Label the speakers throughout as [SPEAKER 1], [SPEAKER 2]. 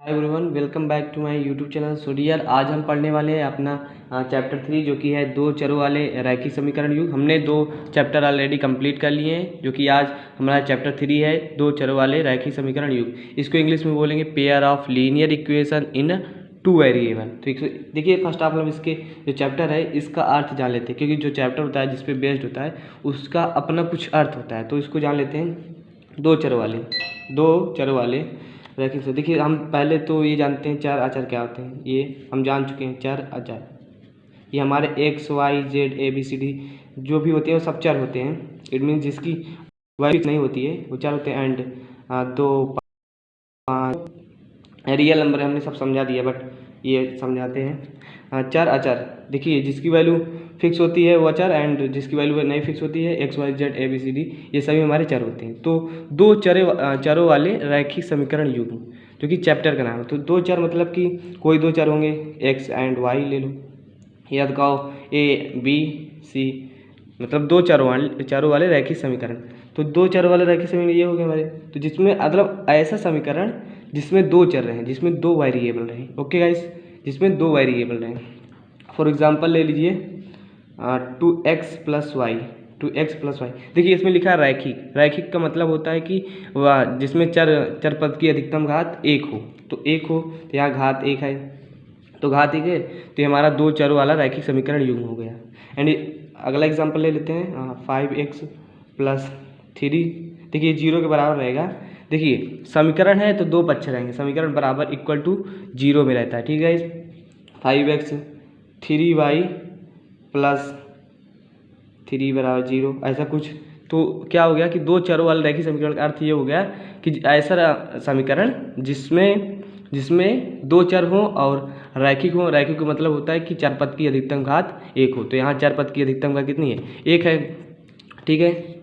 [SPEAKER 1] Hi everyone, welcome back to my YouTube channel soldier. आज हम पढ़ने वाले हैं अपना चैप्टर 3 जो कि है दो चरों वाले रैखिक समीकरण युग। हमने दो चैप्टर ऑलरेडी कंप्लीट कर लिए हैं, जो कि आज हमारा चैप्टर 3 है दो चरों वाले रैखिक समीकरण युग। इसको इंग्लिश में बोलेंगे pair of linear equation in two variable. तो देखिए, फर्स्ट ऑफ ऑल इसके जो चैप्टर है इसका अर्थ जान लेते हैं, क्योंकि जो चैप्टर होता है जिस पे बेस्ड होता है उसका अपना कुछ अर्थ होता है। तो इसको जान लेते हैं। दो चरों वाले रैखिक से देखिए, हम पहले तो ये जानते हैं चर अचर क्या होते हैं। ये हम जान चुके हैं, चर अचर ये हमारे X Y Z A B C D जो भी होते हैं वो सब चर होते हैं। इट मीन्स जिसकी वैल्यू नहीं होती है वो चर होते हैं। एंड 2 5 रियल नंबर हमने सब समझा दिया, बट ये समझाते हैं। चर अचर देखिए, जिसकी वैल्यू फिक्स होती है वो चर, एंड जिसकी वैल्यू नहीं फिक्स होती है X Y Z A B C D ये सभी हमारे चर होते हैं। तो दो चरों वाले रैखिक समीकरण युग जो कि चैप्टर का नाम है। तो दो चर मतलब कि कोई दो चर होंगे, एक्स एंड वाई ले लो, याद कहो ए बी सी, मतलब दो चरों वाले रैखिक समीकरण। तो दो चरों वाले रैखिक समीकरण ये हो गए हमारे। तो जिसमें मतलब ऐसा समीकरण जिसमें दो चर रहे, जिसमें दो वेरिएबल रहे। ओके गाइस, जिसमें दो वेरिएबल रहे। फॉर एग्जांपल ले लीजिए 2x प्लस वाई। देखिए, इसमें लिखा है रैखिक का मतलब होता है कि वह जिसमें चर पद की अधिकतम घात एक हो। तो यहाँ घात एक है, तो घात एक है, तो ये हमारा दो चरों वाला रैखिक समीकरण युग्म हो गया। एंड अगला एग्जांपल ले लेते हैं 5x प्लस 3। देखिए 0 के बराबर रहेगा। देखिए समीकरण है तो दो पक्ष रहेंगे, समीकरण बराबर इक्वल टू 0 में रहता है। ठीक है, 5x 3y प्लस 3 बराबर 0, ऐसा कुछ। तो क्या हो गया कि दो चरों वाले रैखिक समीकरण का अर्थ ये हो गया कि ऐसा समीकरण जिसमें दो चर हों और रैखिक हो। रैखिक का मतलब होता है कि चर पद की अधिकतम घात एक हो। तो यहाँ चर पद की अधिकतम घात कितनी है? एक है। ठीक है,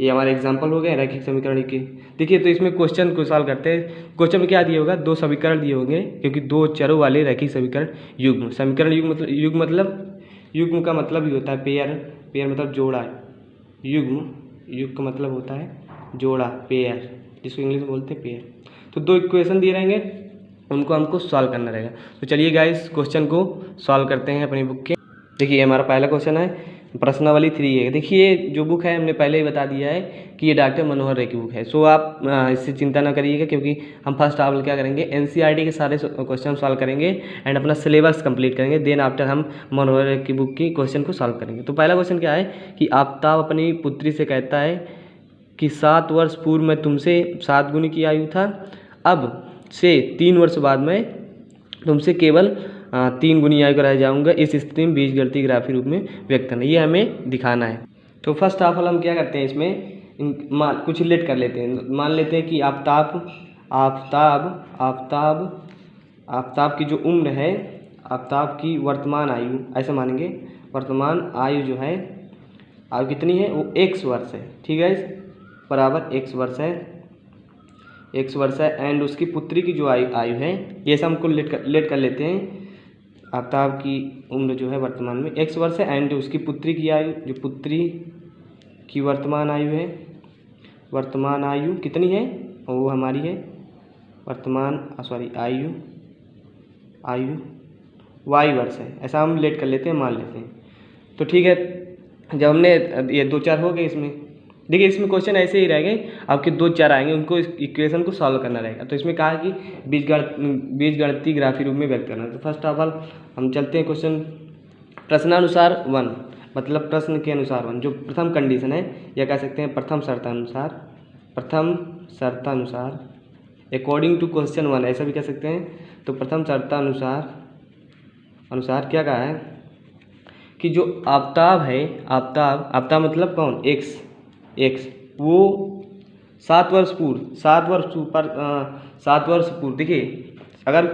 [SPEAKER 1] ये हमारे एग्जाम्पल हो गए रैखिक समीकरण के। देखिए, तो इसमें क्वेश्चन को सॉल्व करते हैं। क्वेश्चन में क्या दिए होगा? दो समीकरण दिए होंगे, क्योंकि दो चरों वाले रैखिक समीकरण युग्म। समीकरण युग्म का मतलब ही होता है पेयर मतलब जोड़ा। युग्म का मतलब होता है जोड़ा, पेयर, जिसको इंग्लिश में बोलते हैं पेयर। तो दो इक्वेशन दिए रहेंगे, उनको हमको सॉल्व करना रहेगा। तो चलिए गाइस, क्वेश्चन को सॉल्व करते हैं अपनी बुक के। देखिए हमारा पहला क्वेश्चन है, प्रश्नावली 3 है। देखिए जो बुक है हमने पहले ही बता दिया है कि ये डॉक्टर मनोहर रे की बुक है। सो आप इससे चिंता ना करिएगा, क्योंकि हम फर्स्ट ऑफ ऑल क्या करेंगे, एनसीईआरटी के सारे क्वेश्चन सॉल्व करेंगे एंड अपना सिलेबस कंप्लीट करेंगे। देन आफ्टर हम मनोहर रे की बुक की क्वेश्चन को सॉल्व करेंगे। तो पहला क्वेश्चन क्या है कि आफ्ताब अपनी पुत्री से कहता है कि 7 वर्ष पूर्व मैं तुमसे 7 गुनी की आयु था, अब से 3 वर्ष बाद मैं तुमसे केवल 3 गुनी आयु का रह जाऊँगा। इस स्थिति में बीजगणितीय ग्राफी रूप में व्यक्त करना, ये हमें दिखाना है। तो फर्स्ट ऑफ ऑल हम क्या करते हैं, इसमें कुछ रिलेट कर लेते हैं। मान लेते हैं कि आफ्ताब की जो उम्र है, आफ्ताब की वर्तमान आयु, ऐसा मानेंगे वर्तमान आयु जो है, आयु कितनी है? वो x वर्ष है। ठीक है, बराबर x वर्ष है। एंड उसकी पुत्री की जो आयु है, ये सब हमको लेट कर लेते हैं। आफ्ताब की उम्र जो है वर्तमान में x वर्ष है, एंड उसकी पुत्री की आयु, जो पुत्री की वर्तमान आयु है, वर्तमान आयु कितनी है? वो हमारी है आयु y वर्ष है। ऐसा हम लेट कर लेते हैं, मान लेते हैं। तो ठीक है, जब हमने ये दो चार हो गए, इसमें देखिए इसमें क्वेश्चन ऐसे ही रहेंगे, आपके दो चार आएंगे, उनको इस इक्वेशन को सॉल्व करना रहेगा। तो इसमें कहा कि बीजगणितीय ग्राफी रूप में व्यक्त करना। तो फर्स्ट ऑफ ऑल हम चलते हैं क्वेश्चन प्रश्नानुसार 1, मतलब प्रश्न के अनुसार 1, जो प्रथम कंडीशन है, या कह सकते हैं प्रथम शर्तानुसार अकॉर्डिंग टू क्वेश्चन 1, ऐसा भी कह सकते हैं। तो प्रथम शर्तानुसार क्या कहा है कि जो आफ्ताब है, आफ्ताब मतलब कौन? एक्स, वो 7 वर्ष पूर्व, देखिए अगर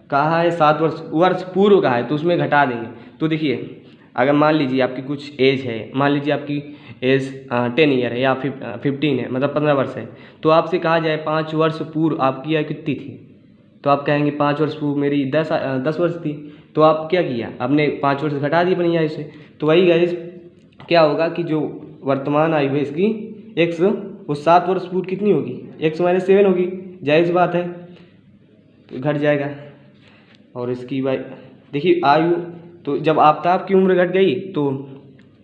[SPEAKER 1] कहा है 7 वर्ष पूर्व का है तो उसमें घटा देंगे। तो देखिए अगर मान लीजिए आपकी कुछ एज है, मान लीजिए आपकी एज 10 ईयर है या 15 है, मतलब 15 वर्ष है, तो आपसे कहा जाए 5 वर्ष पूर्व आपकी आयु कितनी थी, तो आप कहेंगे 5 वर्ष पूर्व मेरी 10 वर्ष थी। तो आप क्या किया, आपने 5 वर्ष घटा दी अपनी आयु से। तो वही गाइस क्या होगा कि जो वर्तमान आयु है इसकी एक्स, वो 7 वर्ष पूर्व कितनी होगी? x - 7 होगी, जाहिर सी बात है। तो घट जाएगा। और इसकी वाई, देखिए आयु, तो जब आफ्ताब की उम्र घट गई तो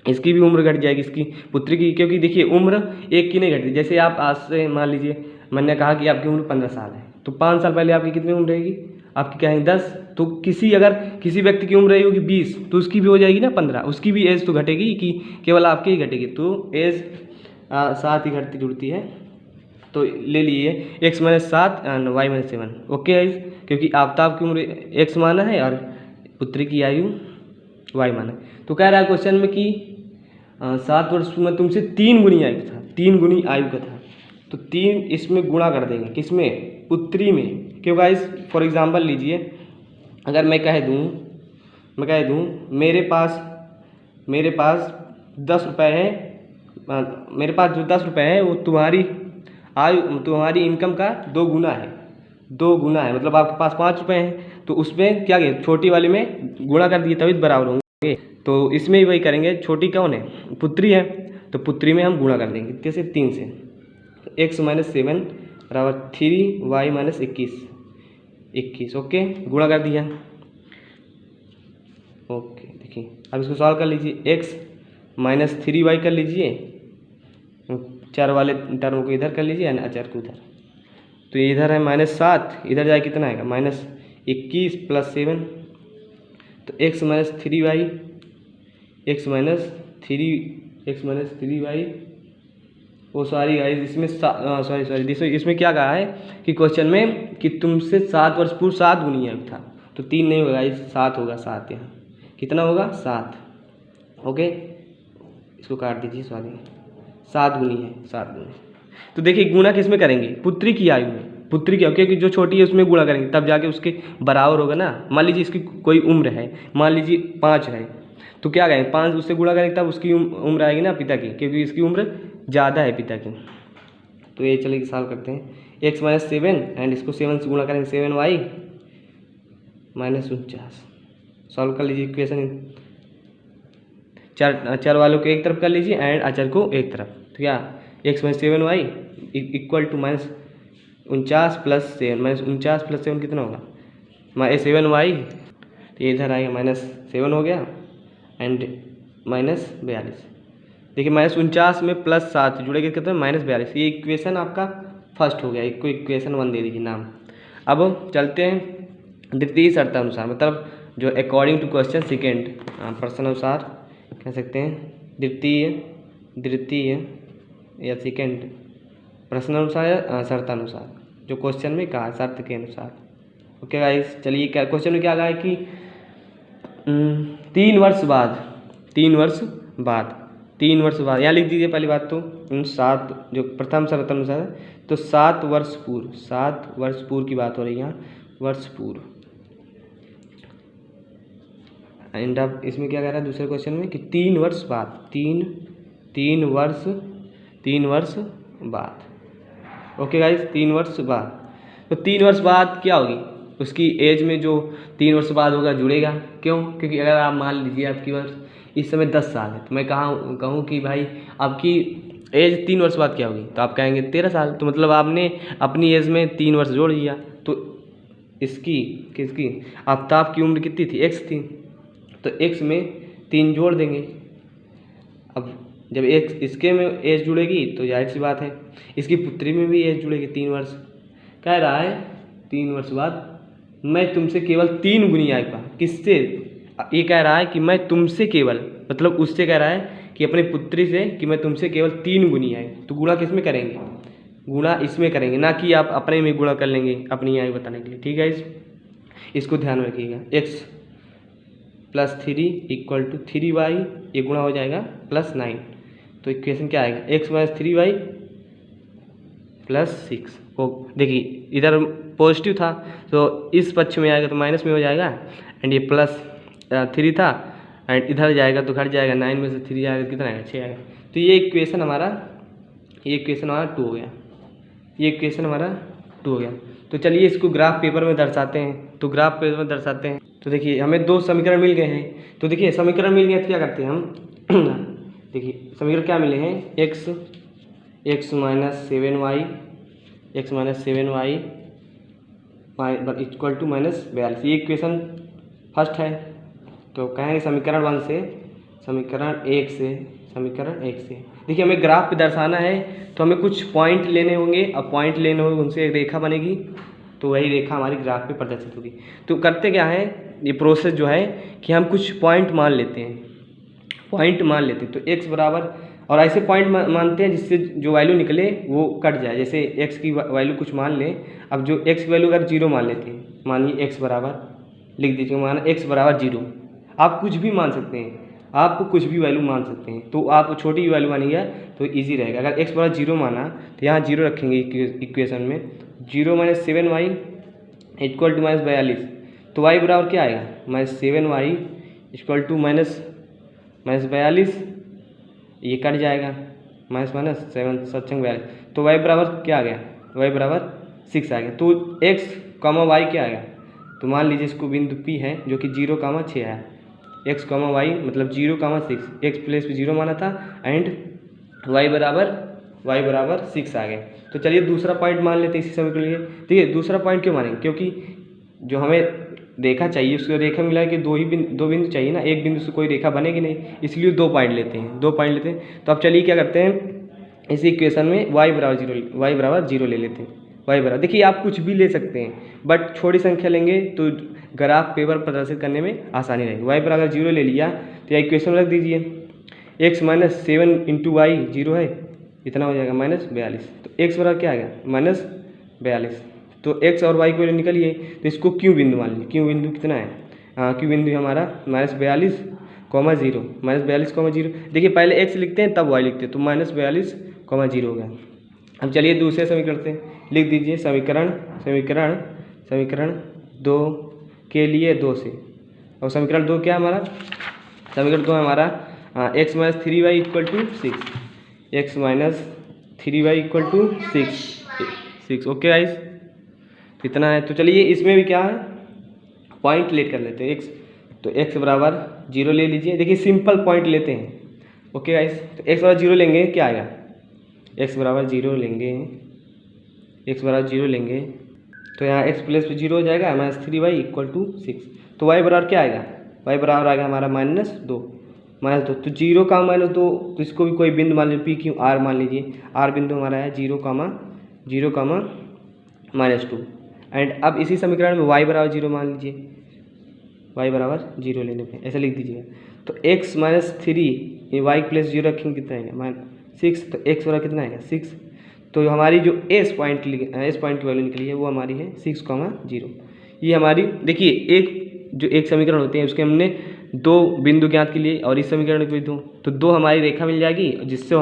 [SPEAKER 1] इसकी भी उम्र घट जाएगी, इसकी पुत्री की, क्योंकि देखिए उम्र एक की नहीं घटती। जैसे आप आज से मान लीजिए मैंने कहा कि आपकी उम्र 15 साल है, तो 5 साल पहले आपकी कितनी उम्र रहेगी, आपकी क्या है 10। तो अगर किसी व्यक्ति की उम्र रही होगी 20, तो उसकी भी हो जाएगी ना 15, उसकी भी एज तो घटेगी कि केवल आपकी ही घटेगी। तो एज साथ ही घटती जुड़ती है। तो ले लिए x minus 7 and y minus 7। Okay guys, क्योंकि आफ्ताब की उम्र x माना है और पुत्री की आयु y माना है। तो कह रहा है क्वेश्चन में कि 7 वर्ष में तुमसे 3 गुनी आयु था, 3 गुनी आयु का था, तो 3 इसमें गुणा कर देंगे, किसमें, पुत्री में। क्यों गाइस, फॉर एग्जांपल लीजिए, अगर मैं कह दूँ मेरे पास 10 रुपये है, मेरे पास जो 10 रुपये है वो तुम्हारी इनकम का 2 गुना है, 2 गुना है, मतलब आपके पास 5 रुपये हैं, तो उसमें क्या किया, छोटी वाले में गुणा कर दिए तभी बराबर होंगे। तो इसमें भी वही करेंगे, छोटी कौन है, पुत्री है, तो पुत्री में हम गुणा कर देंगे कैसे, 3 से। x माइनस 7 बराबर 3y माइनस 21। ओके, गुणा कर दिया। ओके, देखिए अब इसको सॉल्व कर लीजिए, x माइनस 3y कर लीजिए, चर वाले टर्म को इधर कर लीजिए और अचर को उधर। तो ये इधर है -7, इधर जाए कितना आएगा -21 प्लस 7, तो x माइनस 3y, वो सॉरी गाइस, इसमें इसमें क्या कहा है कि क्वेश्चन में कि तुमसे 7 वर्ष पूर्व 7 गुनी आयु था, तो 3 नहीं होगा, 7 होगा, 7 यहाँ कितना होगा 7। ओके, इसको काट दीजिए, सॉरी 7 गुनी है, 7 गुनी। तो देखिए गुणा किस में करेंगे, पुत्री की आयु में, पुत्री की, क्योंकि जो छोटी है उसमें गुणा करेंगे तब जाके उसके बराबर होगा ना। मान लीजिए इसकी कोई उम्र है, मान लीजिए 5 है, तो क्या करेंगे 5 उससे गुणा करेंगे तब उसकी उम्र आएगी ना पिता की, क्योंकि इसकी उम्र ज़्यादा है पिता की। तो ये चलिए सॉल्व करते हैं, x माइनस 7 एंड इसको 7 से गुणा करेंगे, 7y माइनस 49। सॉल्व कर लीजिए इक्वेशन, चर वालों को एक तरफ कर लीजिए एंड अचर को एक तरफ। तो क्या x minus 7y equal to minus 49 plus 7, minus 49 plus 7 कितना होगा, 7y, तो ये इधर आएगा -7 हो गया एंड -42। देखिए -49 में प्लस 7 जुड़ेगा कितना, -42। ये इक्वेशन आपका फर्स्ट हो गया, एक को इक्वेशन 1 दे दीजिए नाम। अब चलते हैं द्वितीय शर्तानुसार, मतलब जो अकॉर्डिंग टू क्वेश्चन सेकेंड, प्रश्न अनुसार कह सकते हैं, द्वितीय या सेकेंड प्रश्नानुसार या शर्तानुसार, जो क्वेश्चन में कहा शर्त के अनुसार। ओके गाइस, चलिए क्या क्वेश्चन में क्या कहा है कि 3 वर्ष बाद यहाँ लिख दीजिए। पहली बात तो 7 जो प्रथम शर्तानुसार है, तो 7 वर्ष पूर्व की बात हो रही है यहाँ, वर्ष पूर्व। एंड अब इसमें क्या कह रहा है दूसरे क्वेश्चन में कि 3 वर्ष बाद, 3 वर्ष बाद। ओके गाइस, 3 वर्ष बाद, तो 3 वर्ष बाद क्या होगी, उसकी एज में जो 3 वर्ष बाद होगा जुड़ेगा। क्यों, क्योंकि अगर आप मान लीजिए आपकी वर्ष इस समय 10 साल है, तो मैं कहूँ कि भाई आपकी एज 3 वर्ष बाद क्या होगी, तो आप कहेंगे 13 साल। तो मतलब आपने अपनी एज में 3 वर्ष जोड़ दिया। तो किसकी आफ्ताब की उम्र कितनी थी, x थी, तो x में 3 जोड़ देंगे। अब जब x इसके में एज जुड़ेगी तो जाहिर सी बात है इसकी पुत्री में भी एज जुड़ेगी, 3 वर्ष। कह रहा है 3 वर्ष बाद मैं तुमसे केवल 3 गुनी आयु का, किससे, ये कह रहा है कि मैं तुमसे केवल, मतलब उससे कह रहा है कि अपनी पुत्री से कि मैं तुमसे केवल 3 गुनी आयु। तो गुणा किस में करेंगे, गुणा इसमें करेंगे, ना कि आप अपने में गुणा कर लेंगे अपनी आयु बताने के लिए। ठीक है, इसको ध्यान में रखिएगा। x plus 3 equal to 3y, ये गुणा हो जाएगा प्लस 9। तो इक्वेशन क्या आएगा, x माइनस 3y प्लस 6। वो देखिए इधर पॉजिटिव था तो इस पक्ष में आएगा तो माइनस में हो जाएगा, एंड ये प्लस 3 था एंड इधर जाएगा तो घट जाएगा, 9 में से 3 आएगा कितना आएगा, 6 आएगा। तो ये इक्वेशन हमारा 2 हो गया, ये इक्वेशन हमारा 2 हो गया। तो चलिए इसको ग्राफ पेपर में दर्शाते हैं। तो ग्राफ पेपर में दर्शाते हैं, तो देखिए हमें 2 समीकरण मिल गए हैं। तो देखिए समीकरण मिल गए तो क्या करते हैं हम देखिए समीकरण क्या मिले हैं, x minus 7y equal to -42। ये इक्वेशन फर्स्ट है। तो कहेंगे समीकरण 1 से, समीकरण 1 से देखिए हमें ग्राफ पे दर्शाना है तो हमें कुछ पॉइंट लेने होंगे। अब पॉइंट लेने होंगे, उनसे एक रेखा बनेगी, तो वही रेखा हमारी ग्राफ पे प्रदर्शित होगी। तो करते क्या है, ये प्रोसेस जो है कि हम कुछ पॉइंट मान लेते हैं, तो x बराबर, और ऐसे पॉइंट मानते हैं जिससे जो वैल्यू निकले वो कट जाए। जैसे x की वैल्यू कुछ मान लें, अब जो x की वैल्यू अगर 0 मान लेते हैं, मानिए x बराबर, लिख दीजिए माना x बराबर 0। आप कुछ भी मान सकते हैं, आप कुछ भी वैल्यू मान सकते हैं, तो आप छोटी वैल्यू मानिएगा तो इजी रहेगा। अगर x बराबर 0 माना तो यहाँ 0 रखेंगे इक्वेशन में, 0 - 7y इक्वल टू -42। तो y बराबर क्या आएगा, -7y इक्वल टू -42, ये कट जाएगा, -7 7 42, तो y बराबर क्या आ गया, y बराबर 6 आ गया। तो x, y क्या आएगा, तो मान लीजिए इसको बिंदु P है जो कि 0, 6 आया, x, y मतलब 0, 6, x प्लेस पे 0 माना था एंड y बराबर 6 आ गया। तो चलिए दूसरा पॉइंट मान लेते हैं इसी समय के लिए। देखिए दूसरा पॉइंट क्यों मानेंगे, क्योंकि जो हमें रेखा चाहिए उसको रेखा मिला है कि दो बिंदु चाहिए ना, एक बिंदु से कोई रेखा बनेगी नहीं, इसलिए 2 पॉइंट लेते हैं। तो अब चलिए क्या करते हैं, इसी इक्वेशन में y बराबर 0 ले लेते हैं। y बराबर, देखिए आप कुछ भी ले सकते हैं बट छोटी संख्या लेंगे तो ग्राफ पेपर प्रदर्शित करने में आसानी रहेगी। y बराबर 0 ले लिया तो यह इक्वेशन रख दीजिए, x - 7 × y 0 है, इतना हो जाएगा -42। तो x बराबर क्या आएगा, -42। तो x और y को निकलिए, तो इसको क्यू बिंदु मान लीजिए। क्यू बिंदु कितना है, क्यू बिंदु हमारा -42, 0, -42, 0। देखिए पहले x लिखते हैं तब y लिखते हैं, तो -42, 0 हो गया। अब चलिए दूसरे समीकरण से लिख दीजिए, समीकरण 2 के लिए 2 से, और समीकरण 2 क्या हमारा, समीकरण 2 हमारा x - 3y equal to 6, x - 3y equal to 6। Okay guys, कितना है, तो चलिए इसमें भी क्या है, पॉइंट लेट कर लेते हैं x, तो x बराबर 0 ले लीजिए। देखिए सिंपल पॉइंट लेते हैं। ओके गाइस, तो x बराबर 0 लेंगे, क्या आएगा, x बराबर 0 लेंगे, तो यहाँ x प्लेस पे 0 हो जाएगा, -3y इक्वल टू 6। तो y बराबर क्या आएगा, y बराबर आएगा हमारा -2, तो 0, -2, तो इसको भी कोई बिंदु मान लीजिए, p क्यू r मान लीजिए, r बिंदु हमारा है 0, -2। एंड अब इसी समीकरण में y बराबर 0 मान लीजिए, y बराबर 0 लेने पे ऐसा लिख दीजिएगा। तो x - 3, ये y प्लस 0 रखेंगे, कितना आएगा, 6। तो x बराबर कितना आएगा, 6। तो हमारी जो एस पॉइंट की वैल्यू निकली है वो हमारी है 6, 0। ये हमारी, देखिए एक समीकरण होते हैं उसके हमने 2 बिंदु ज्ञात के लिए, और इस समीकरण में भी 2, तो 2 हमारी रेखा मिल जाएगी, जिसको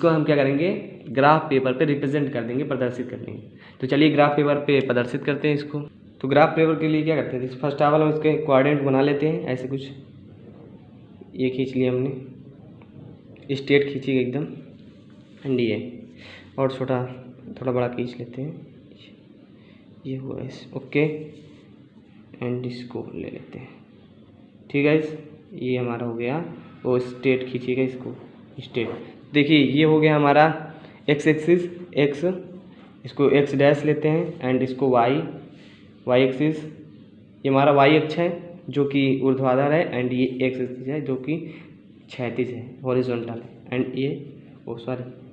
[SPEAKER 1] हम क्या करेंगे, ग्राफ पेपर पे रिप्रेजेंट कर देंगे, प्रदर्शित कर देंगे। तो चलिए ग्राफ पेपर पे प्रदर्शित करते हैं इसको। तो ग्राफ पेपर के लिए क्या करते हैं, फर्स्ट ऑफ ऑल हम इसके कोऑर्डिनेट बना लेते हैं, ऐसे कुछ ये खींच लिया हमने, स्ट्रेट खींचिएगा एकदम, एंड ये और थोड़ा बड़ा खींच लेते हैं, ये हुआ इस, ओके, एंड इसको ले लेते हैं। ठीक है, ये हमारा हो गया, वो स्ट्रेट खींचिएगा इसको, स्ट्रेट। देखिए ये हो गया हमारा एक्स एक्सिस, एक्स, इसको एक्स डैश लेते हैं, एंड इसको वाई एक्सिस, ये हमारा वाई अक्ष है जो कि ऊर्ध्वाधर है, एंड ये एक्स एक्सिस है जो कि क्षैतिज है, हॉरिजॉन्टल है, एंड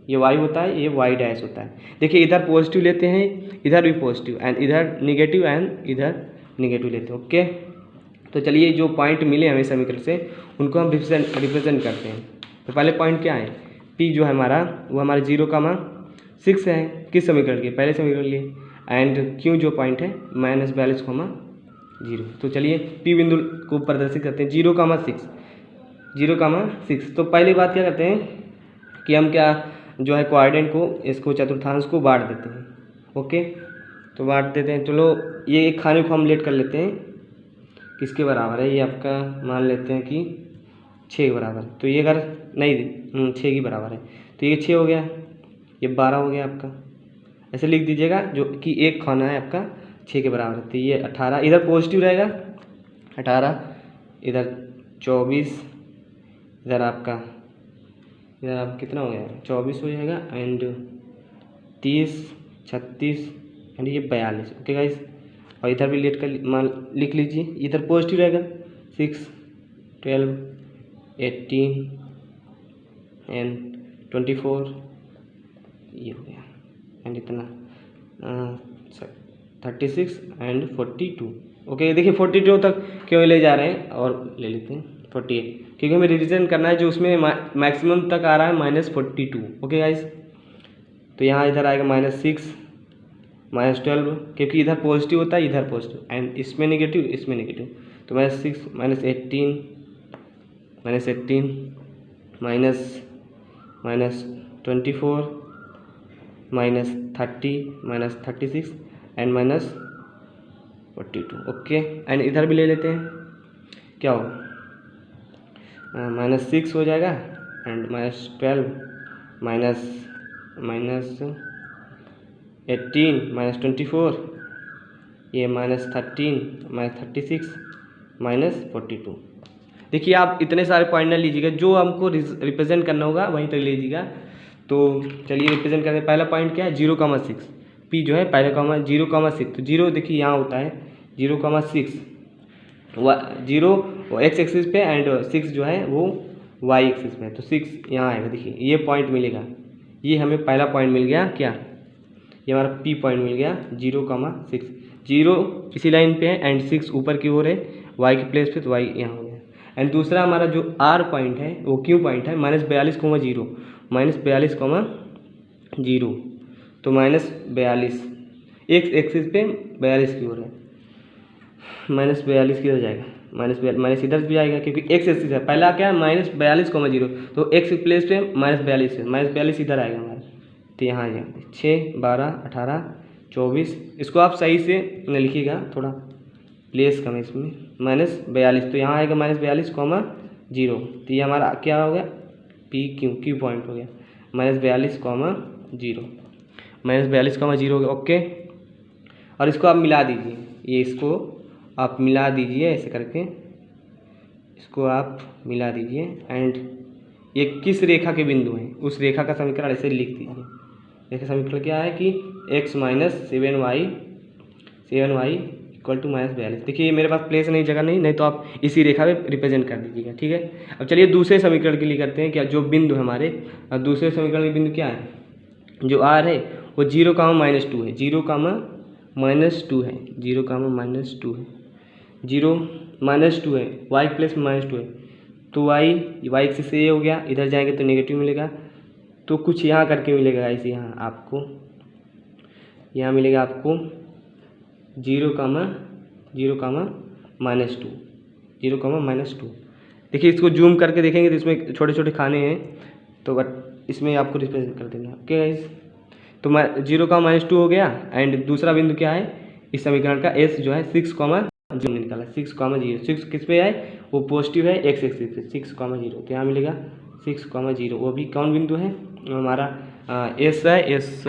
[SPEAKER 1] ये वाई होता है, ये वाई डैश होता है। देखिए इधर पॉजिटिव लेते हैं, इधर भी पॉजिटिव, एंड इधर निगेटिव, एंड इधर निगेटिव लेते हैं। ओके, तो चलिए जो पॉइंट मिले हमें समीकरण से उनको हम रिप्रेजेंट करते हैं। तो पहले पॉइंट क्या है, P जो है हमारा, वो हमारे 0, 6 है, किस समीकरण के, पहले समीकरण लिए, एंड Q जो पॉइंट है -42, 0। तो चलिए P बिंदु को प्रदर्शित करते हैं, 0, 6। तो पहली बात क्या करते हैं कि हम क्या जो है कोऑर्डिनेट को, इसको चतुर्थांश को बांट देते हैं। ओके, तो बांट देते हैं। चलो ये एक खाने को हम लेट कर लेते हैं, किसके बराबर है, ये आपका मान लेते हैं कि 6 के बराबर। तो ये अगर नहीं 6 के बराबर है, तो ये 6 हो गया, ये 12 हो गया आपका, ऐसे लिख दीजिएगा, जो कि एक खाना है आपका 6 के बराबर है। तो ये 18, इधर पॉजिटिव रहेगा 18, इधर 24, इधर आपका कितना हो गया, 24 हो जाएगा, एंड 30, 36, एंड ये 42। ओके गाइस, और इधर भी लेट का मान लिख लीजिए, इधर पॉजिटिव रहेगा 6, 12, 18 एंड 24, ये हो गया, एंड इतना 36 एंड 42। ओके, देखिए 42 तक क्यों ले जा रहे हैं, और ले लेते हैं 48, क्योंकि हमें रिविजन करना है जो उसमें मैक्सिमम तक आ रहा है -42। ओके गाइस, तो यहाँ इधर आएगा -6, -12, क्योंकि इधर पॉजिटिव होता है, इधर पॉजिटिव, एंड इसमें नेगेटिव, इसमें नेगेटिव, तो -6, -18, -18, -24, -30, -36 एंड -42। ओके, एंड इधर भी ले लेते हैं, क्या हो -6 हो जाएगा, एंड -12, -18, -24, ये -13, -36, -42। देखिए आप इतने सारे पॉइंट ना लीजिएगा, जो हमको रिप्रेजेंट करना होगा वहीं तक लीजिएगा। तो चलिए रिप्रेजेंट करते हैं। पहला पॉइंट क्या है, 0,6, पी जो है पहला कॉमा 0,6, तो 0 देखिए यहाँ होता है 0,6, 0 एक्स एक्सिस पे एंड 6 जो है वो वाई एक्सिस पे है, तो 6 यहाँ आएगा। देखिए ये पॉइंट मिलेगा, ये हमें पहला पॉइंट मिल गया, क्या ये हमारा पी पॉइंट मिल गया 0,6, 0 इसी लाइन पे है एंड 6 ऊपर की ओर है वाई के प्लेस पे, तो वाई यहाँ हो गया। एंड दूसरा हमारा जो आर पॉइंट है वो क्यू पॉइंट है -42,0, -42,0, तो -42 एक्स एक्सिस पे 42 की ओर है, -42 किधर जाएगा, माइनस इधर भी आएगा क्योंकि एक्स एक्सिस है। पहला क्या है -42,0, तो एक्स प्लेस पे -42 है, -42 इधर आएगा हमारा, तो यहाँ आ जाएगा 6, 12, 18, 24। इसको आप सही से लिखिएगा, थोड़ा प्लेस कम है इसमें, -42, तो यहाँ आएगा -42,0, तो ये हमारा क्या हो गया, पी क्यू पॉइंट हो गया, -42,0, -42,0 हो गया। ओके, और इसको आप मिला दीजिए, ये इसको आप मिला दीजिए ऐसे करके, इसको आप मिला दीजिए, एंड ये किस रेखा के बिंदु हैं उस रेखा का समीकरण ऐसे लिख दीजिए। रेखा समीकरण क्या है कि x - 7y = -42। देखिए मेरे पास प्लेस नहीं, जगह नहीं तो आप इसी रेखा पे रिप्रेजेंट कर दीजिएगा, ठीक है। अब चलिए दूसरे समीकरण के लिए करते हैं, क्या जो बिंदु है हमारे, दूसरे समीकरण के बिंदु क्या है, जो r है वो 0, -2 है, 0, -2 है, 0, -2 है, y प्लेस में -2 है, तो y एक्सिस से ये हो गया, इधर जाएंगे तो नेगेटिव मिलेगा, तो कुछ यहाँ करके मिलेगा ऐसे, यहाँ आपको यहाँ मिलेगा आपको 0, -2। देखिए इसको जूम करके देखेंगे तो इसमें छोटे छोटे खाने हैं, तो बट इसमें आपको रिप्रेजेंट कर देना। ओके गाइस, तो 0, -2 हो गया, एंड दूसरा बिंदु क्या है इस समीकरण का, एस जो है 6, निकाला 6,0, 6 किस पे है, वो पॉजिटिव है एक्स एक्सिस पे, 6,0, तो यहाँ मिलेगा 6,0। वो भी कौन बिंदु है हमारा, एस है, एस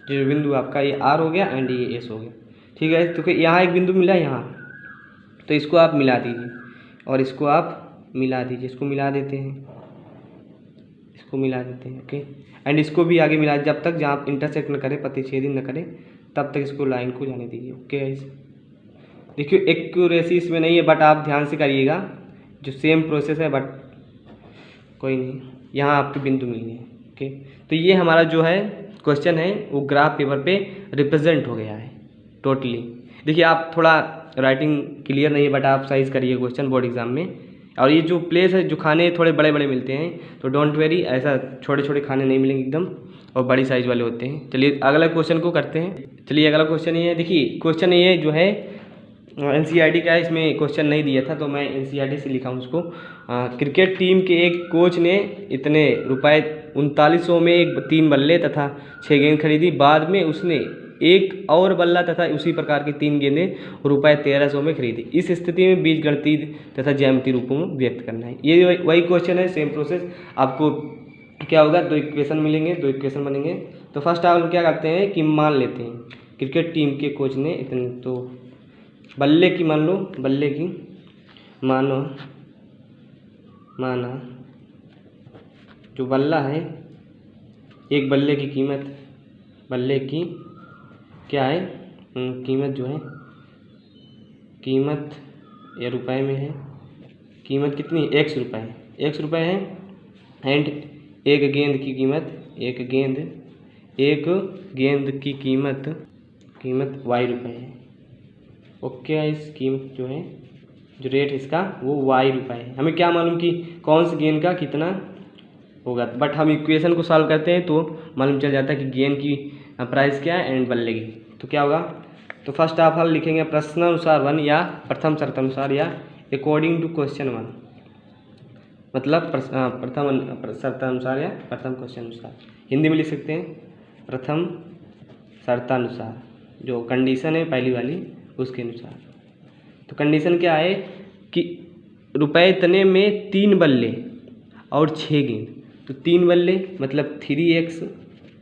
[SPEAKER 1] जो बिंदु आपका ये आर हो गया एंड ये एस हो गया, ठीक है। तो यहाँ एक बिंदु मिला यहाँ, तो इसको आप मिला दीजिए और इसको आप मिला दीजिए, इसको मिला देते हैं, ओके। एंड इसको भी आगे मिला, जब तक जहाँ आप इंटरसेक्ट न करें, प्रतिच्छेदन न करें, तब तक इसको लाइन को जाने दीजिए। ओके गाइस, देखिए एक्यूरेसी इसमें नहीं है, बट आप ध्यान से करिएगा, जो सेम प्रोसेस है, बट कोई नहीं, यहाँ आपके बिंदु मिलने हैं। ओके, तो ये हमारा जो है क्वेश्चन है वो ग्राफ पेपर पे रिप्रेजेंट हो गया है टोटली। देखिए आप थोड़ा राइटिंग क्लियर नहीं है, बट आप साइज करिए क्वेश्चन बोर्ड एग्जाम में। और ये जो प्लेस है, जो खाने थोड़े बड़े बड़े मिलते हैं, तो डोंट वेरी, ऐसा छोटे छोटे खाने नहीं मिलेंगे एकदम, और बड़ी साइज वाले होते हैं। चलिए अगला क्वेश्चन को करते हैं। चलिए अगला क्वेश्चन ये है, देखिए क्वेश्चन ये जो है NCERT का है, इसमें क्वेश्चन नहीं दिया था तो मैं NCERT से लिखा हूँ उसको। क्रिकेट टीम के एक कोच ने इतने रुपए 3900 में 3 बल्ले तथा 6 गेंद खरीदी, बाद में उसने एक और बल्ला तथा उसी प्रकार की 3 गेंदें रुपए 1300 में खरीदी। इस स्थिति में बीजगणितीय तथा ज्यामितीय रूपों में व्यक्त करना है। ये वही क्वेश्चन है, सेम प्रोसेस। आपको क्या होगा, 2 इक्वेशन मिलेंगे, 2 इक्वेशन बनेंगे। तो फर्स्ट आप क्या करते हैं कि मान लेते हैं क्रिकेट टीम के कोच ने इतने, तो बल्ले की मान लो, बल्ले की माना जो बल्ला है, एक बल्ले की कीमत, बल्ले की क्या है कीमत जो है कीमत या रुपए में है, कीमत कितनी, 100 रुपये, 100 रुपये है। एंड एक गेंद की कीमत, एक गेंद की कीमत y रुपये है। ओके, इस कीमत जो है, जो रेट है इसका वो y रुपये है। हमें क्या मालूम कि कौन सी गेंद का कितना होगा, बट हम इक्वेशन को सॉल्व करते हैं तो मालूम चल जाता है कि गेंद की प्राइस क्या है एंड बल्ले की। तो क्या होगा, तो फर्स्ट आप हल लिखेंगे प्रश्नानुसार 1 या प्रथम शर्तानुसार या अकॉर्डिंग टू क्वेश्चन 1, मतलब प्रथम शर्तानुसार या प्रथम क्वेश्चन अनुसार। हिंदी में लिख सकते हैं प्रथम शर्तानुसार, जो कंडीशन है पहली वाली उसके अनुसार। तो कंडीशन क्या है कि रुपए इतने में 3 बल्ले और 6 गेंद। तो 3 बल्ले मतलब 3x,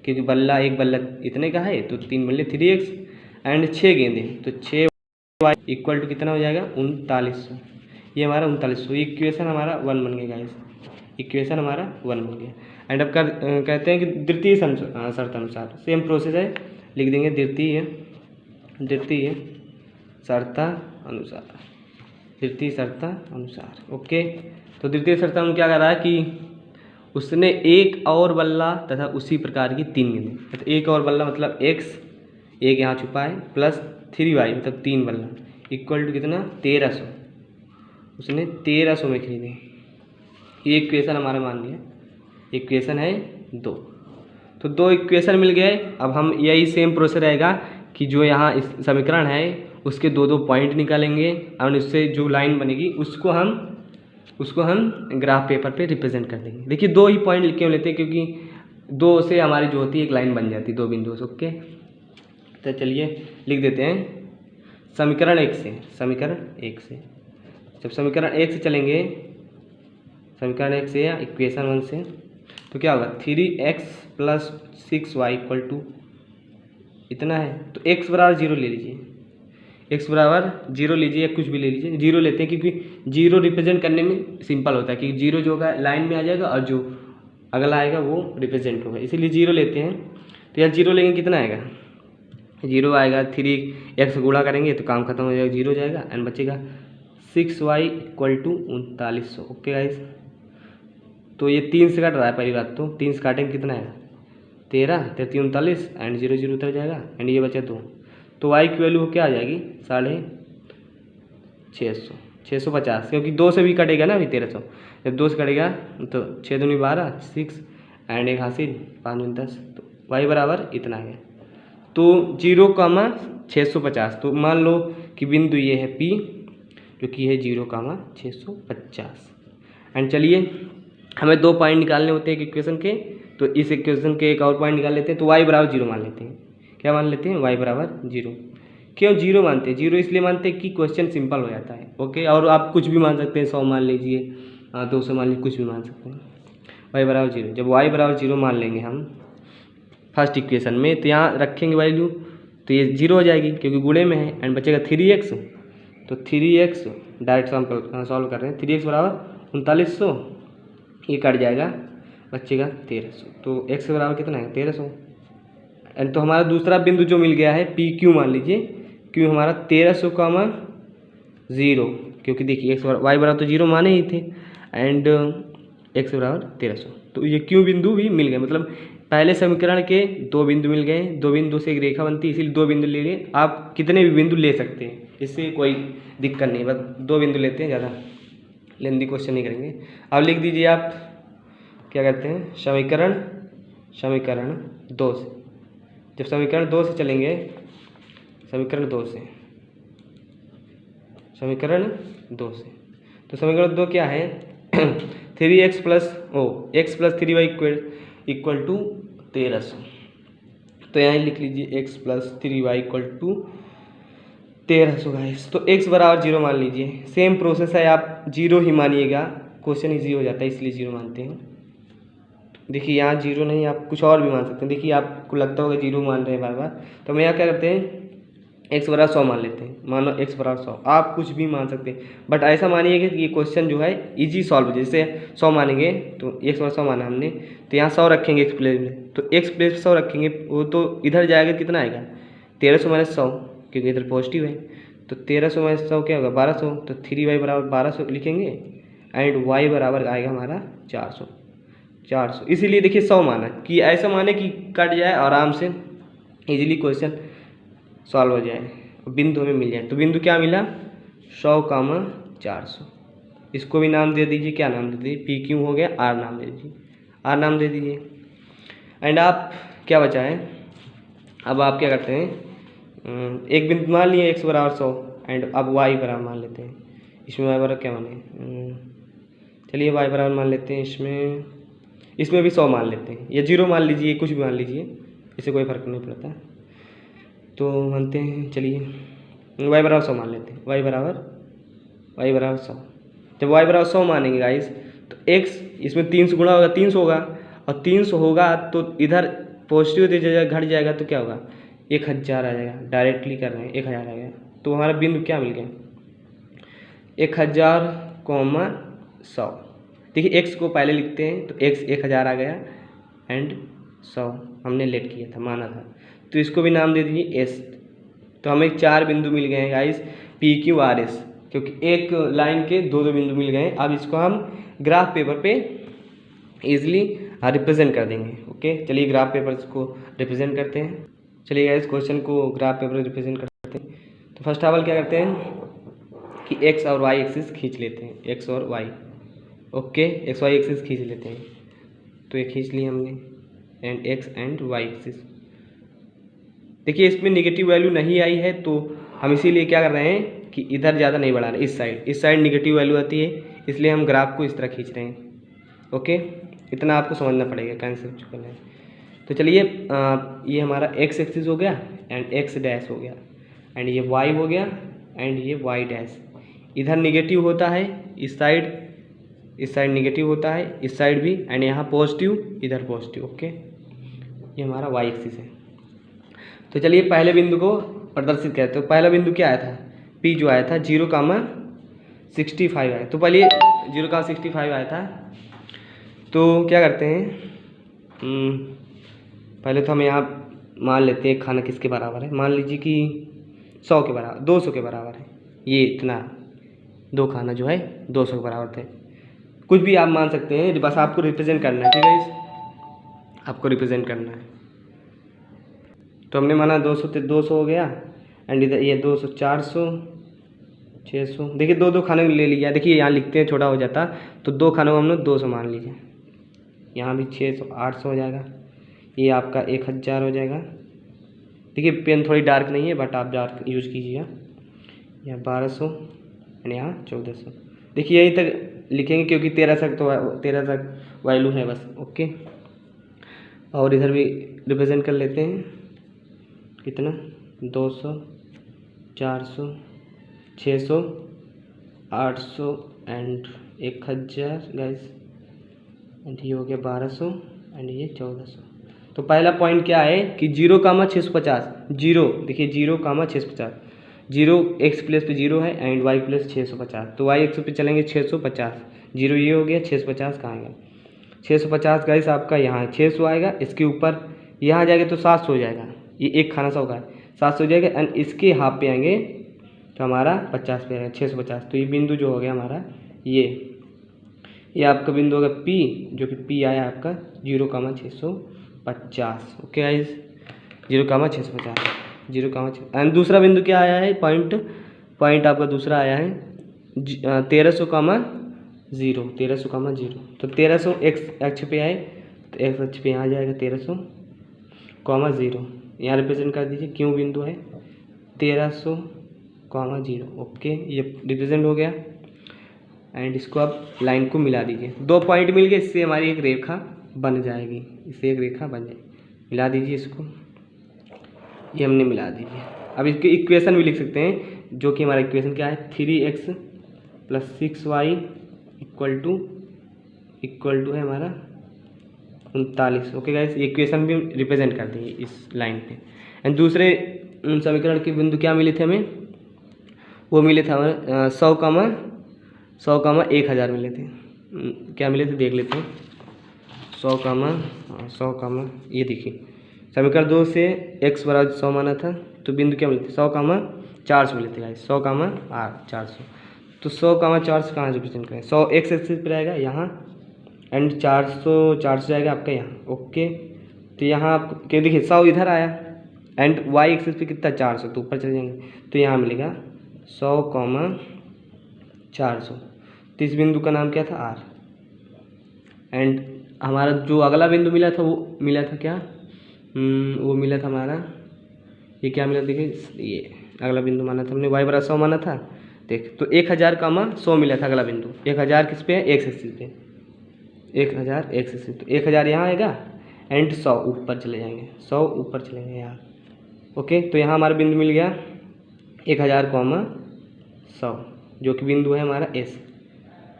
[SPEAKER 1] क्योंकि बल्ला एक बल्ला इतने का है तो 3 बल्ले 3x एंड 6 गेंदे तो 6y इक्वल टू कितना हो जाएगा 3900। ये हमारा 3900, इक्वेशन हमारा 1 बन गया, इक्वेशन हमारा 1 बन गया। एंड अब कहते हैं कि द्वितीय शर्तानुसार, सेम प्रोसेस है, लिख देंगे द्वितीय शर्तानुसार। ओके, तो द्वितीय शर्त में क्या कर रहा है कि उसने एक और बल्ला तथा उसी प्रकार की 3 गेंदें। तो एक और बल्ला मतलब x, एक यहाँ छुपा है, प्लस 3y मतलब 3 बल्ला इक्वल टू कितना 1300। उसने 1300 में खरीदे। ये इक्वेशन हमारा मान लिया, इक्वेशन है 2। तो 2 इक्वेशन मिल गए। अब हम यही सेम प्रोसेस रहेगा कि जो यहाँ इस समीकरण है उसके 2 पॉइंट निकालेंगे और उससे जो लाइन बनेगी उसको हम ग्राफ पेपर पे रिप्रेजेंट कर देंगे। देखिए 2 ही पॉइंट क्यों लेते हैं, क्योंकि 2 से हमारी जो होती है एक लाइन बन जाती है 2 बिंदुओं से। ओके, तो चलिए लिख देते हैं समीकरण 1 से। जब समीकरण 1 से चलेंगे, समीकरण 1 से या इक्वेशन 1 से, तो क्या होगा 3x + 6y इक्वल टू इतना है। तो x बराबर 0 ले लीजिए, x बराबर 0 लीजिए या कुछ भी ले लीजिए। 0 लेते हैं क्योंकि 0 रिप्रेजेंट करने में सिंपल होता है, क्योंकि 0 जो होगा लाइन में आ जाएगा और जो अगला आएगा वो रिप्रेजेंट होगा, इसीलिए 0 लेते हैं। तो यार 0 लेंगे कितना आएगा, 0 आएगा, 3x गुणा करेंगे तो काम खत्म हो जाएगा, 0 जाएगा एंड बचेगा 6y equal to 3900। Okay guys, तो ये 3 से कट रहा है, पहली बात तो 3 से काटेंगे कितना आएगा 13, 3 39 एंड 0 0 उतर जाएगा एंड ये बचा 2। तो y की वैल्यू क्या आ जाएगी 650, क्योंकि 2 से भी कटेगा ना अभी 1300। जब 2 से कटेगा तो 6 दूनी 12, 6 एंड 1 हासिल 5 दूनी 10, तो y बराबर इतना है। तो 0,650। तो मान लो कि बिंदु ये है P, जो कि है 0,650। एंड चलिए हमें 2 पॉइंट निकालने होते हैं इक्वेशन के, तो इस इक्वेशन के एक और पॉइंट निकाल लेते हैं। तो y बराबर 0 मान लेते हैं। क्या मान लेते हैं, y बराबर 0। क्यों 0 मानते हैं, 0 इसलिए मानते हैं कि क्वेश्चन सिंपल हो जाता है। ओके, और आप कुछ भी मान सकते हैं, 100 मान लीजिए, 200 मान लीजिए, कुछ भी मान सकते हैं। y बराबर 0, जब y बराबर 0 मान लेंगे हम फर्स्ट इक्वेशन में, तो यहाँ रखेंगे वैल्यू, तो ये 0 हो जाएगी क्योंकि गुणे में है एंड बचेगा 3x। तो 3x डायरेक्ट सॉल्व कर रहे हैं, 3x बराबर 3900, ये कट जाएगा, बचेगा 1300। तो x के बराबर कितना है 1300। एंड तो हमारा दूसरा बिंदु जो मिल गया है पी क्यू, मान लीजिए क्यू हमारा 1300,0, क्योंकि देखिए x y बराबर तो 0 माने ही थे एंड x बराबर 1300। तो ये क्यू बिंदु भी मिल गए, मतलब पहले समीकरण के 2 बिंदु मिल गए। 2 बिंदु से एक रेखा बनती है, इसीलिए 2 बिंदु ले लिए। आप कितने भी बिंदु ले सकते हैं, इससे कोई दिक्कत नहीं, बस 2 बिंदु लेते हैं, ज़्यादा लेंदी क्वेश्चन नहीं करेंगे। अब लिख दीजिए आप क्या कहते हैं समीकरण 2 से। जब समीकरण 2 से चलेंगे, समीकरण 2 से, तो समीकरण 2 क्या है 3x + 3y इक्वल टू 1300। तो यहाँ लिख लीजिए x + 3y equal to 1300 guys. तो x बराबर 0 मान लीजिए, सेम प्रोसेस है, आप 0 ही मानिएगा, क्वेश्चन ईजी हो जाता है इसलिए 0 मानते हैं। देखिए यहाँ 0 नहीं, आप कुछ और भी मान सकते हैं। देखिए आपको लगता होगा 0 मान रहे हैं बार बार, तो हम यहाँ क्या करते हैं x बराबर 100 मान लेते हैं। मानो x बराबर 100, आप कुछ भी मान सकते हैं, बट ऐसा मानिएगा कि ये क्वेश्चन जो है इजी सॉल्व हो। जैसे 100 मानेंगे तो x बराबर 100 माना हमने, तो यहाँ 100 रखेंगे x प्लेस में, तो x प्लेस 100 रखेंगे, वो तो इधर जाएगा कितना आएगा 1300 - 100, क्योंकि इधर पॉजिटिव है। तो तो 1300 में 100 क्या होगा 1200, तो 3y बराबर 1200 लिखेंगे एंड y बराबर आएगा हमारा 400। इसीलिए देखिए 100 माना कि ऐसा माने कि कट जाए आराम से इजीली क्वेश्चन सॉल्व हो जाए, बिंदु हमें मिल जाए। तो बिंदु क्या मिला 100,400। इसको भी नाम दे दीजिए, क्या नाम दे दीजिए, पी क्यू हो गया, आर नाम दे दीजिए, आर नाम दे दीजिए। एंड आप क्या बचा है, अब आप क्या करते हैं, एक बिंदु मान लिए x बराबर 100 एंड अब y बराबर मान लेते हैं। इसमें y बराबर क्या माने, चलिए y बराबर मान लेते हैं, इसमें भी 100 मान लेते हैं, या 0 मान लीजिए, कुछ भी मान लीजिए, इससे कोई फर्क नहीं पड़ता। तो मानते हैं, चलिए y बराबर 100 मान लेते हैं, y बराबर 100। जब y बराबर 100 मानेंगे गाइस तो x इसमें 3 से गुणा होगा 300 होगा, और 300 होगा तो इधर पॉजिटिव जगह घट जाएगा तो क्या होगा 1000 आ जाएगा। डायरेक्टली कर रहे हैं 1000 आ गया, तो हमारा बिंदु क्या मिल गया 1000,100। देखिए x को पहले लिखते हैं, तो x 1000 आ गया एंड 100 हमने लेट किया था, माना था, तो इसको भी नाम दे दीजिए s। तो हमें 4 बिंदु मिल गए हैं guys P Q R S, क्योंकि एक लाइन के 2 बिंदु मिल गए हैं। अब इसको हम ग्राफ पेपर पे ईजिली रिप्रेजेंट कर देंगे। ओके, चलिए ग्राफ पेपर को रिप्रेजेंट करते हैं। चलिए गाइस क्वेश्चन को ग्राफ पेपर रिप्रेजेंट करते हैं। तो फर्स्ट ऑफ ऑल क्या करते हैं कि x और y एक्सिस खींच लेते हैं, x और y। Okay, x y axis खींच लेते हैं, तो ये खींच लिया हमने and x and y axis. देखिए इसमें नेगेटिव वैल्यू नहीं आई है, तो हम इसीलिए क्या कर रहे हैं कि इधर ज़्यादा नहीं बढ़ा रहे, इस साइड नेगेटिव वैल्यू आती है, इसलिए हम ग्राफ को इस तरह खींच रहे हैं। ओके, इतना आपको समझना पड़ेगा कंसेप्ट करना है। तो चलिए ये हमारा x एक्सिस हो गया एंड x डैश हो गया एंड ये y हो गया एंड ये y डैश। इधर नेगेटिव होता है, इस साइड नेगेटिव होता है, इस साइड भी, एंड यहाँ पॉजिटिव, इधर पॉजिटिव। ओके, ये हमारा y एक्सिस है। तो चलिए पहले बिंदु को प्रदर्शित करते हैं। तो पहला बिंदु क्या आया था, P जो आया था 0,65 आया। तो पहले 0,65 आया था, तो क्या करते हैं, पहले तो हम यहाँ मान लेते हैं खाना किसके बराबर है। मान लीजिए कि 100 के बराबर, 200 के बराबर है। ये इतना 2 खाना जो है 200 के बराबर थे। कुछ भी आप मान सकते हैं, बस आपको रिप्रेजेंट करना है, ठीक है, आपको रिप्रेजेंट करना है। तो हमने माना 200 थे, 200 हो गया एंड इधर ये 200, 400, 600। देखिए 2 खाने ले लिया। देखिए यहाँ लिखते हैं छोटा हो जाता, तो 2 खानों को हम लोग 200 मान लीजिए। यहाँ भी 600, 800 हो जाएगा, ये आपका 1000 हो जाएगा। देखिए पेन थोड़ी डार्क नहीं है, बट आप डार्क यूज़ कीजिएगा। यहाँ 1200 एंड यहाँ 1400। देखिए यहीं तक लिखेंगे क्योंकि 13 तक वैल्यू है बस। ओके, और इधर भी रिप्रेजेंट कर लेते हैं, कितना 200, 400, 600, 800 एंड 1000 गाइस, एंड ये हो गया 1200 एंड ये 1400। तो पहला पॉइंट क्या है कि 0,650, 0, देखिए 0,650, 0 x प्लेस पे 0 है एंड y प्लेस 650, तो y एक्स पे चलेंगे 650, 0 ये हो गया, 650 कहाँ आएगा 650 गाइस आपका यहाँ 600 आएगा, इसके ऊपर यहाँ जाएगा तो 700 हो जाएगा, ये एक खाना 100 का है, 700 हो जाएगा एंड इसके हाफ पे आएंगे तो हमारा 50 पे आएगा, 650। तो ये बिंदु जो हो गया हमारा ये आपका बिंदु होगा P, जो कि P आया आपका 0,650। Okay guys, 0,650, 0,6। एंड दूसरा बिंदु क्या आया है, पॉइंट आपका दूसरा आया है 1300,0, 1300,0। तो 1300 x अक्ष पे आए तो x अक्ष पे यहाँ जाएगा 1300,0, यहाँ रिप्रेजेंट कर दीजिए, क्यों बिंदु है 1300,0। ओके, ये रिप्रेजेंट हो गया एंड इसको आप लाइन को मिला दीजिए। 2 पॉइंट मिल गए, इससे हमारी एक रेखा बन जाएगी, इससे एक रेखा बन जाएगी। मिला दीजिए इसको, ये हमने मिला दीजिए। अब इसके इक्वेशन भी लिख सकते हैं, जो कि हमारा इक्वेशन क्या है 3x + 6y इक्वल टू है हमारा 39। ओके गाइस, ये इक्वेशन भी रिप्रेजेंट कर देंगे इस लाइन पे। एंड दूसरे समीकरण के बिंदु क्या मिले थे हमें, वो मिले थे हमारे 100,1000 मिले थे। क्या मिले थे देख लेते हैं, 100, ये देखिए समीकरण 2 से x बराबर 100 माना था, तो बिंदु क्या मिले थे 100, 400 मिले थे गाइस, 100 कामा आर 400। तो 100 कामा 400 कहाँ रिप्रेजेंट करें, 100 एक्स एक्सिस पर रहेगा यहाँ एंड 400 जाएगा आपका यहाँ। ओके, तो यहाँ आप क्या देखिए 100 इधर आया एंड वाई एक्सिस पे कितना 400, तो ऊपर चले जाएंगे तो यहाँ मिलेगा 100 कामा 400। तो इस बिंदु का नाम क्या था आर। एंड हमारा जो अगला बिंदु मिला था वो मिला था क्या, वो मिला था हमारा, ये क्या मिला देखिए, ये अगला बिंदु माना था हमने y बराबर 100 माना था। देख तो 1000 कामा 100 मिला था अगला बिंदु। 1000 किस पे है, एक्स एक्सिस पे, 1000 एक्स एक्सिस, तो 1000 यहाँ आएगा एंड 100 ऊपर चले जाएंगे, 100 ऊपर चलेंगे यहाँ। ओके, तो यहाँ हमारा बिंदु मिल गया 1000 कामा 100 जो कि बिंदु है हमारा एस।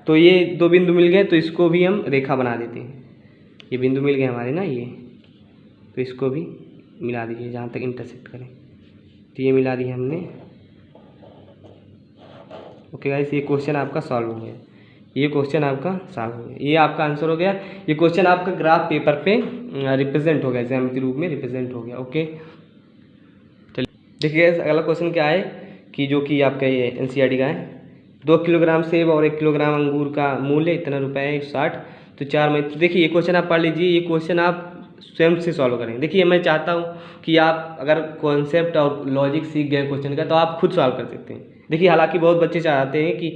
[SPEAKER 1] तो ये दो बिंदु मिल गए, तो इसको भी हम रेखा बना देते हैं। ये बिंदु मिल गए हमारे ना ये, तो इसको भी मिला दीजिए जहाँ तक इंटरसेक्ट करें। तो ये मिला दिया हमने। ओके गाइस, ये क्वेश्चन आपका सॉल्व हो गया, ये क्वेश्चन आपका सॉल्व हो गया, ये आपका आंसर हो गया। ये क्वेश्चन आपका ग्राफ पेपर पे रिप्रेजेंट हो गया, ज्यामिति रूप में रिप्रेजेंट हो गया। ओके चलिए देखिए अगला क्वेश्चन क्या है कि जो कि आपका ये एनसीईआरटी का है। 2 किलोग्राम सेब और 1 किलोग्राम अंगूर का मूल्य इतना रुपये है 160। तो 4 मई, तो देखिए ये क्वेश्चन आप पढ़ लीजिए, ये क्वेश्चन आप स्वयं से सॉल्व करें। देखिए मैं चाहता हूँ कि आप अगर कॉन्सेप्ट और लॉजिक सीख गए क्वेश्चन का तो आप खुद सॉल्व कर सकते हैं। देखिए हालांकि बहुत बच्चे चाहते हैं कि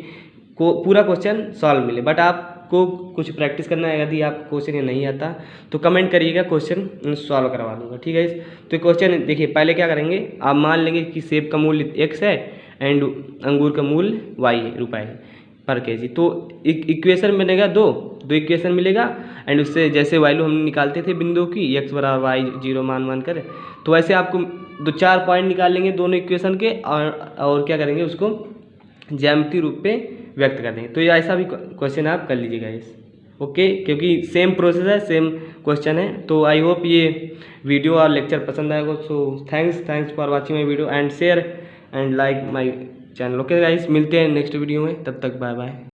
[SPEAKER 1] को पूरा क्वेश्चन सॉल्व मिले, बट आपको कुछ प्रैक्टिस करना है। यदि आप क्वेश्चन ये नहीं आता तो कमेंट करिएगा, क्वेश्चन सॉल्व करवा दूंगा, ठीक है। तो क्वेश्चन देखिए पहले क्या करेंगे, आप मान लेंगे कि सेब का मूल्य x है एंड अंगूर का मूल्य y है, रुपये पर केजी। तो इक्वेशन बनेगा दो इक्वेशन मिलेगा एंड उससे जैसे वैल्यू हम निकालते थे बिंदु की x बराबर वाई 0 मान कर, तो वैसे आपको 2-4 पॉइंट निकाल लेंगे दोनों इक्वेशन के और क्या करेंगे उसको ज्यामितीय रूप पे व्यक्त कर देंगे। तो ये ऐसा भी क्वेश्चन आप कर लीजिएगा इस। ओके, क्योंकि सेम प्रोसेस है, सेम क्वेश्चन है। तो आई होप ये वीडियो और लेक्चर पसंद आएगा। So thanks for watching my video and share and like my channel. Okay guys, मिलते हैं नेक्स्ट वीडियो में, तब तक बाय बाय।